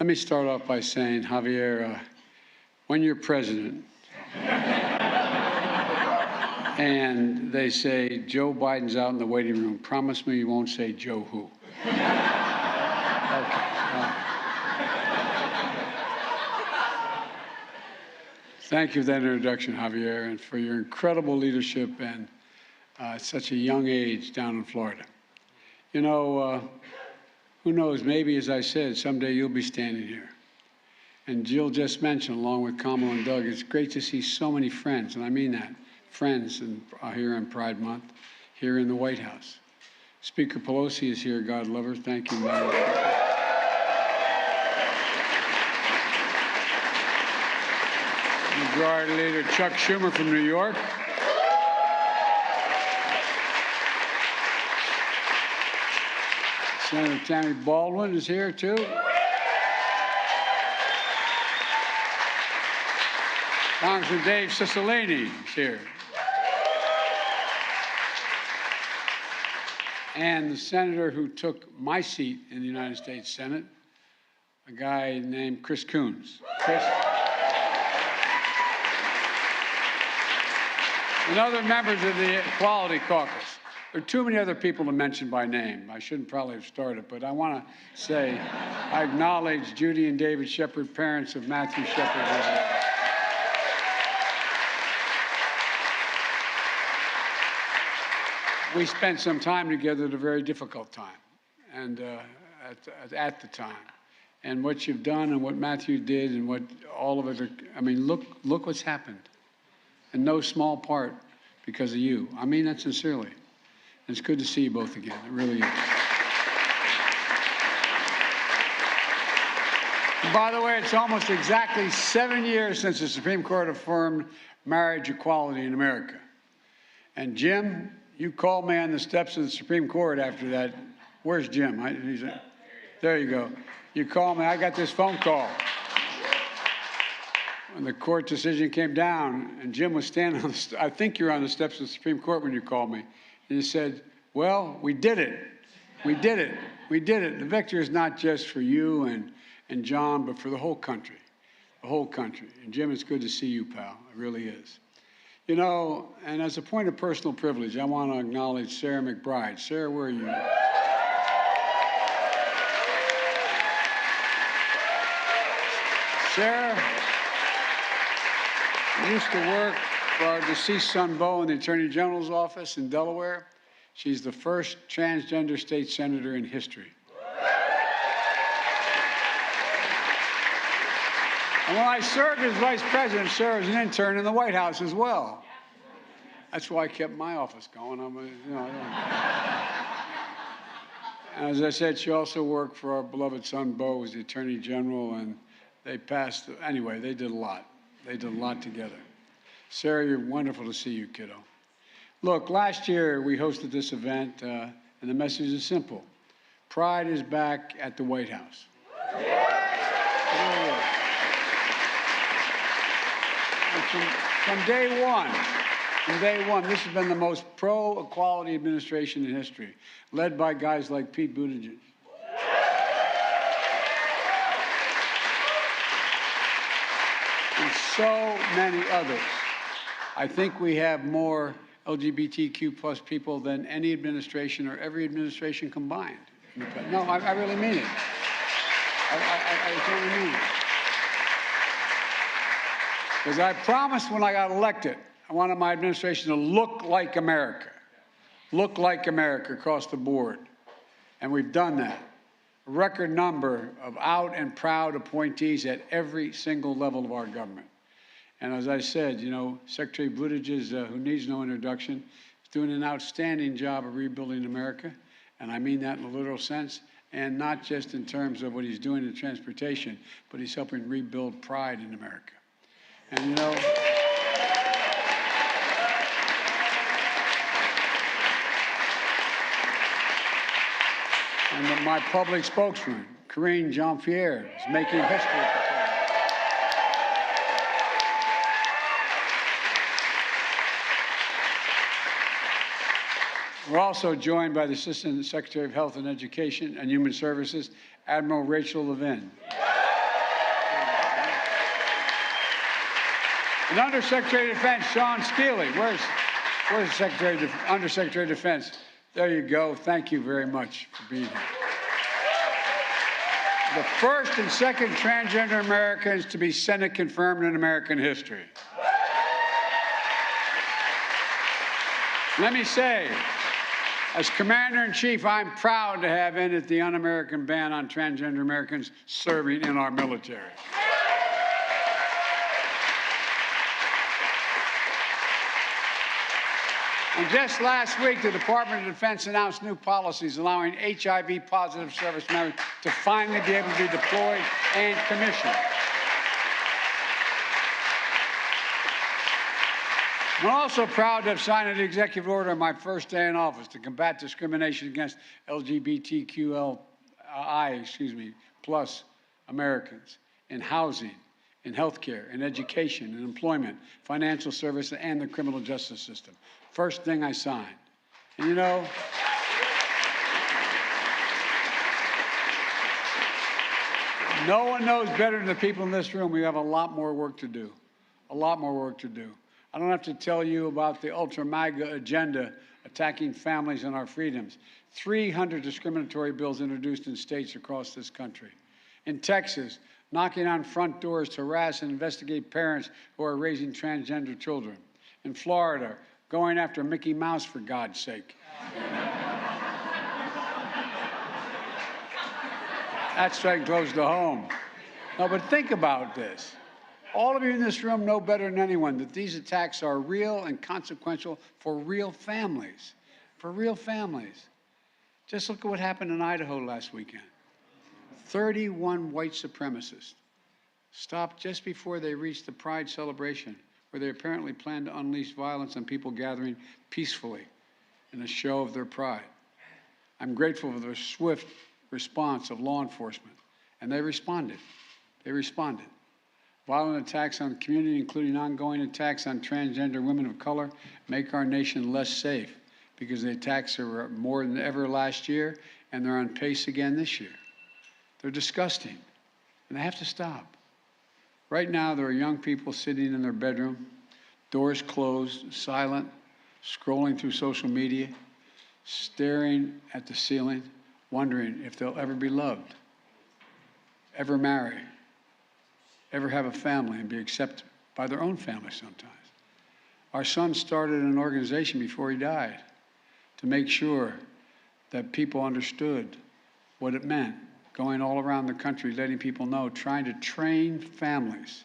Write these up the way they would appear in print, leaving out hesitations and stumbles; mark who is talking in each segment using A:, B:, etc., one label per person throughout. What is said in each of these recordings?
A: Let me start off by saying, Javier, when you're president and they say, Joe Biden's out in the waiting room, promise me you won't say Joe who. Okay. Thank you for that introduction, Javier, and for your incredible leadership and at such a young age down in Florida. You know, who knows, maybe, as I said, someday you'll be standing here. And Jill just mentioned, along with Kamala and Doug, it's great to see so many friends, and I mean that, friends here on Pride Month, here in the White House. Speaker Pelosi is here, God love her. Thank you, Madam Speaker. Majority Leader Chuck Schumer from New York. Senator Tammy Baldwin is here, too. Congressman Dave Cicilline is here. And the senator who took my seat in the United States Senate, a guy named Chris Coons. Chris. And other members of the Equality Caucus. There are too many other people to mention by name. I shouldn't probably have started, but I want to say I acknowledge Judy and David Shepard, parents of Matthew Shepard. We spent some time together at a very difficult time, and at the time. And what you've done and what Matthew did and what all of it, I mean, look what's happened. In no small part because of you. I mean that sincerely. It's good to see you both again. It really is. And by the way, it's almost exactly 7 years since the Supreme Court affirmed marriage equality in America. And Jim, you called me on the steps of the Supreme Court after that. Where's Jim? There you go. You called me. I got this phone call when the court decision came down, and Jim was standing on the, I think you were on the steps of the Supreme Court when you called me. And you said, well, we did it. We did it. We did it. The victory is not just for you and John, but for the whole country. The whole country. And Jim, it's good to see you, pal. It really is. You know, and as a point of personal privilege, I want to acknowledge Sarah McBride. Sarah, where are you? Sarah used to work for our deceased son, Beau, in the Attorney General's office in Delaware. She's the first transgender state senator in history. And when I served as vice president, Sarah was an intern in the White House as well. That's why I kept my office going. And as I said, she also worked for our beloved son, Beau, as the Attorney General, and they passed, anyway, they did a lot. They did a lot together. Sarah, you're wonderful to see you, kiddo. Look, last year we hosted this event, and the message is simple. Pride is back at the White House. From day one, this has been the most pro-equality administration in history, led by guys like Pete Buttigieg. And so many others. I think we have more LGBTQ plus people than any administration or every administration combined. No, I really mean it. I totally mean it. Because I promised when I got elected, I wanted my administration to look like America across the board. And we've done that. A record number of out and proud appointees at every single level of our government. And as I said, you know, Secretary Buttigieg, who needs no introduction, is doing an outstanding job of rebuilding America. And I mean that in a literal sense, and not just in terms of what he's doing in transportation, but he's helping rebuild pride in America. And you know, and my public spokesman, Karine Jean-Pierre, is making history at the time. We're also joined by the Assistant Secretary of Health and Education and Human Services, Admiral Rachel Levin. And Undersecretary of Defense, Sean Steele. Where's the Undersecretary of Defense? There you go. Thank you very much for being here. The first and second transgender Americans to be Senate confirmed in American history. Let me say, as Commander-in-Chief, I'm proud to have ended the un-American ban on transgender Americans serving in our military. And just last week, the Department of Defense announced new policies allowing HIV-positive service members to finally be able to be deployed and commissioned. I'm also proud to have signed an executive order on my first day in office to combat discrimination against LGBTQI, plus Americans in housing, in healthcare, in education, in employment, financial services, and the criminal justice system. First thing I signed. And you know, no one knows better than the people in this room we have a lot more work to do. A lot more work to do. I don't have to tell you about the ultra-MAGA agenda attacking families and our freedoms. 300 discriminatory bills introduced in states across this country. In Texas, knocking on front doors to harass and investigate parents who are raising transgender children. In Florida, going after Mickey Mouse, for God's sake. That's straight close to home. No, but think about this. All of you in this room know better than anyone that these attacks are real and consequential for real families. For real families. Just look at what happened in Idaho last weekend. 31 white supremacists stopped just before they reached the Pride celebration, where they apparently planned to unleash violence on people gathering peacefully in a show of their pride. I'm grateful for the swift response of law enforcement, and they responded. They responded. Violent attacks on the community, including ongoing attacks on transgender women of color, make our nation less safe because the attacks are more than ever last year, and they're on pace again this year. They're disgusting, and they have to stop. Right now, there are young people sitting in their bedroom, doors closed, silent, scrolling through social media, staring at the ceiling, wondering if they'll ever be loved, ever marry, ever have a family and be accepted by their own family sometimes. Our son started an organization before he died to make sure that people understood what it meant, going all around the country, letting people know, trying to train families,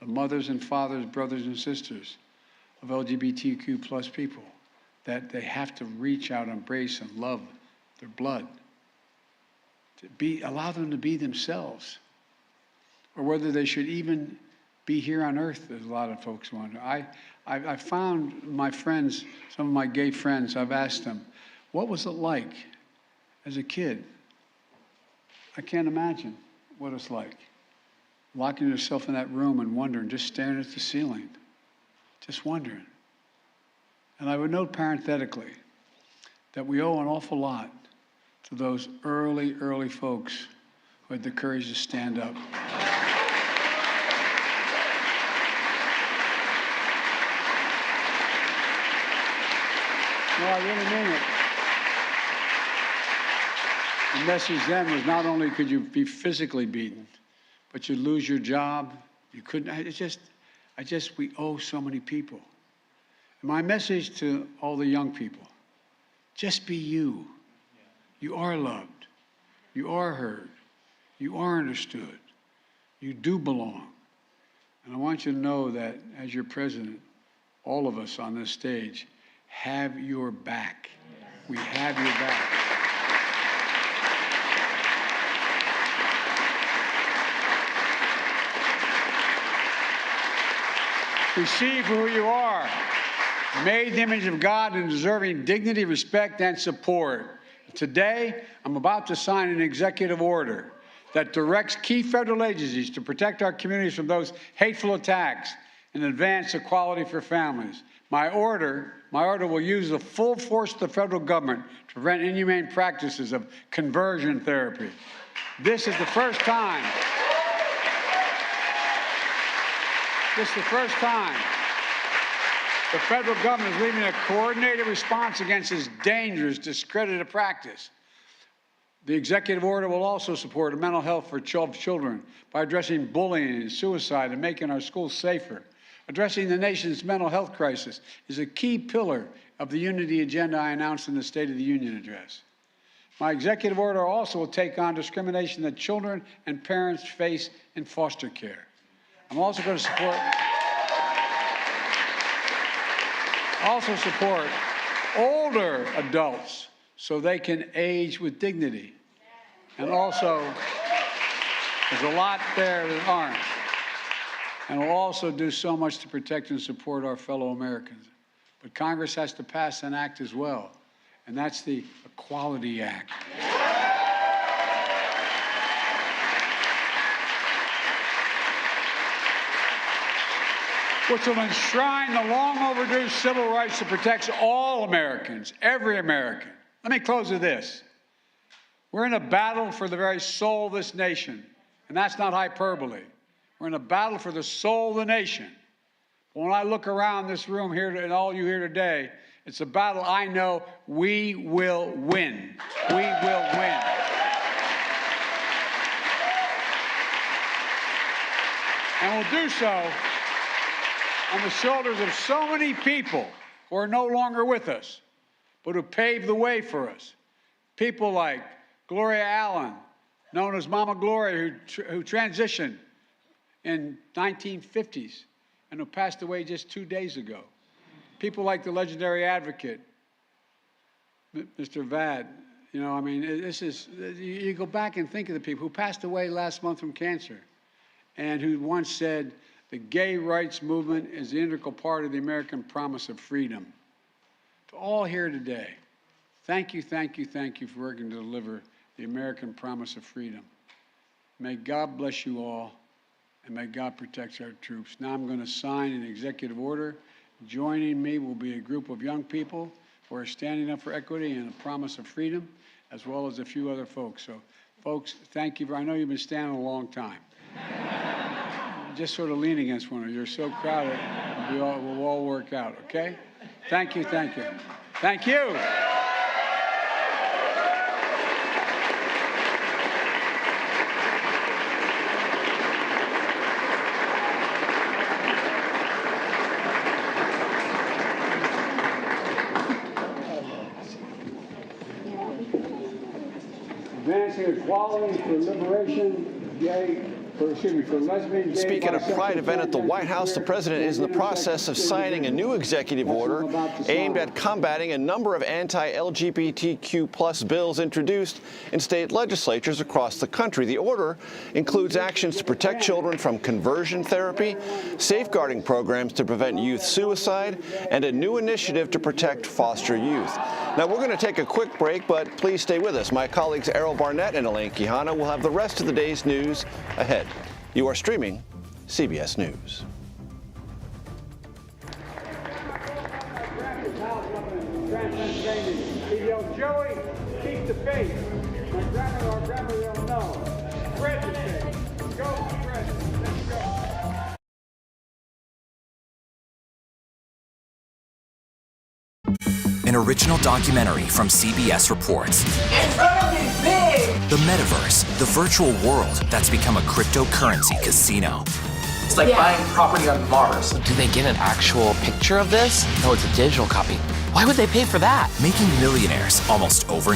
A: the mothers and fathers, brothers and sisters of LGBTQ plus people, that they have to reach out, embrace, and love their blood, allow them to be themselves, or whether they should even be here on earth, as a lot of folks wonder. I found my friends, some of my gay friends, I've asked them, what was it like as a kid? I can't imagine what it's like. Locking yourself in that room and wondering, just staring at the ceiling, just wondering. And I would note parenthetically that we owe an awful lot to those early folks who had the courage to stand up. No, I really mean it. The message then was not only could you be physically beaten, but you'd lose your job. You couldn't, we owe so many people. And my message to all the young people, just be you. You are loved. You are heard. You are understood. You do belong. And I want you to know that as your president, all of us on this stage have your back. We have your back. Receive who you are, made in the image of God and deserving dignity, respect, and support. Today, I'm about to sign an executive order that directs key federal agencies to protect our communities from those hateful attacks and advance equality for families. My order will use the full force of the federal government to prevent inhumane practices of conversion therapy. This is the first time. This is the first time the federal government is leading a coordinated response against this dangerous, discredited practice. The executive order will also support mental health for children by addressing bullying and suicide and making our schools safer. Addressing the nation's mental health crisis is a key pillar of the unity agenda I announced in the State of the Union address. My executive order also will take on discrimination that children and parents face in foster care. I'm also going to support older adults so they can age with dignity. And also, there's a lot there that aren't. And we'll also do so much to protect and support our fellow Americans. But Congress has to pass an act as well, and that's the Equality Act. Which will enshrine the long overdue civil rights that protects all Americans, every American. Let me close with this. We're in a battle for the very soul of this nation, and that's not hyperbole. We're in a battle for the soul of the nation. When I look around this room here and all you here today, it's a battle I know we will win. We will win. And we'll do so on the shoulders of so many people who are no longer with us, but who paved the way for us. People like Gloria Allen, known as Mama Gloria, who transitioned in 1950s and who passed away just 2 days ago. People like the legendary advocate, Mr. Vad. You know, I mean, this is, you go back and think of the people who passed away last month from cancer and who once said, the gay rights movement is the integral part of the American promise of freedom. To all here today, thank you, thank you, thank you for working to deliver the American promise of freedom. May God bless you all, and may God protect our troops. Now I'm going to sign an executive order. Joining me will be a group of young people who are standing up for equity and a promise of freedom, as well as a few other folks. So, folks, thank you. I know you've been standing a long time. Just sort of lean against one another. You're so crowded. We'll all work out, okay? Thank you, thank you. Thank you. Advancing equality for liberation, for lesbian, gay,
B: Speaking of a Pride event at the White House, the president is in the process of signing a new executive order aimed at combating a number of anti-LGBTQ+ bills introduced in state legislatures across the country. The order includes actions to protect children from conversion therapy, safeguarding programs to prevent youth suicide, and a new initiative to protect foster youth. Now, we're going to take a quick break, but please stay with us. My colleagues Errol Barnett and Elaine Quijano will have the rest of the day's news ahead. You are streaming CBS News.
A: Joey, keep the faith. My grandmother don't know. Spread the faith. Go spread it. Let's go.
C: An original documentary from CBS Reports.
D: It's gonna be big!
C: The metaverse, the virtual world that's become a cryptocurrency casino.
D: It's like buying property on Mars.
E: Do they get an actual picture of this? No, it's a digital copy. Why would they pay for that?
C: Making millionaires almost overnight.